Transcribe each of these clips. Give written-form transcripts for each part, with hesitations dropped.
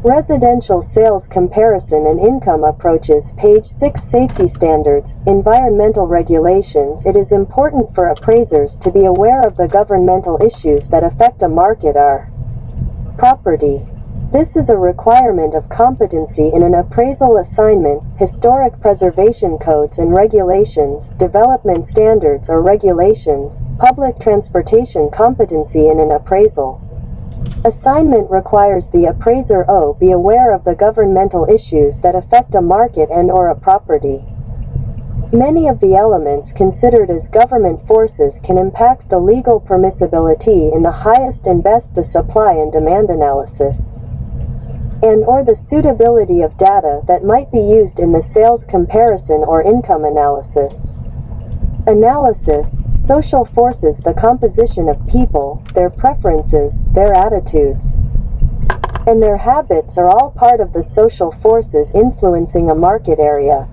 Residential sales comparison and income approaches. Page 6. Safety standards, environmental regulations. It is important for appraisers to be aware of the governmental issues that affect a market or property. This is a requirement of competency in an appraisal assignment. Historic preservation codes and regulations, development standards or regulations, public transportation competency in an appraisal assignment requires the appraiser to be aware of the governmental issues that affect a market and/or a property. Many of the elements considered as government forces can impact the legal permissibility in the highest and best, the supply and demand analysis, and/or the suitability of data that might be used in the sales comparison or income analysis. Analysis. Social forces, the composition of people, their preferences, their attitudes, and their habits are all part of the social forces influencing a market area.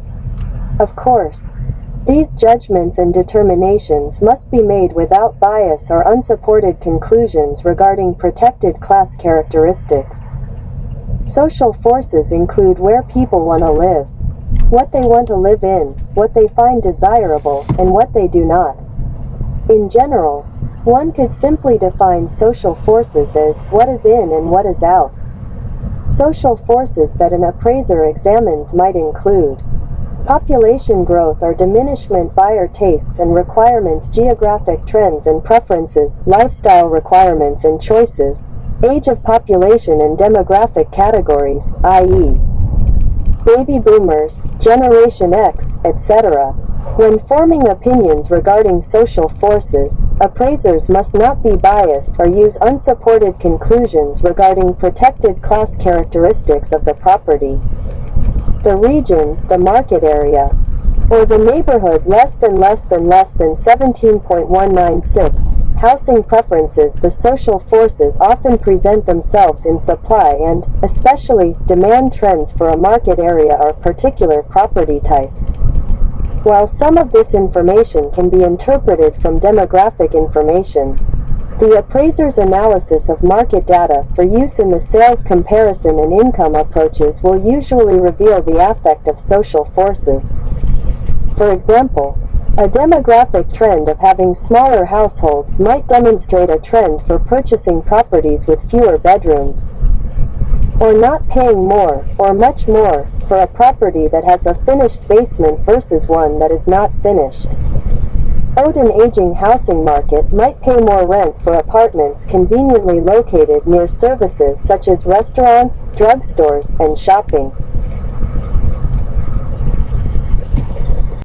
Of course, these judgments and determinations must be made without bias or unsupported conclusions regarding protected class characteristics. Social forces include where people want to live, what they want to live in, what they find desirable, and what they do not. In general, one could simply define social forces as what is in and what is out. Social forces that an appraiser examines might include population growth or diminishment, buyer tastes and requirements, geographic trends and preferences, lifestyle requirements and choices, age of population and demographic categories, i.e., baby boomers, Generation X, etc. When forming opinions regarding social forces, appraisers must not be biased or use unsupported conclusions regarding protected class characteristics of the property, the region, the market area, or the neighborhood. Less than 17.196. Housing preferences. The social forces often present themselves in supply and, especially, demand trends for a market area or particular property type. While some of this information can be interpreted from demographic information, the appraiser's analysis of market data for use in the sales comparison and income approaches will usually reveal the effect of social forces. For example, a demographic trend of having smaller households might demonstrate a trend for purchasing properties with fewer bedrooms, or not paying more, or much more, for a property that has a finished basement versus one that is not finished. An aging housing market might pay more rent for apartments conveniently located near services such as restaurants, drugstores, and shopping.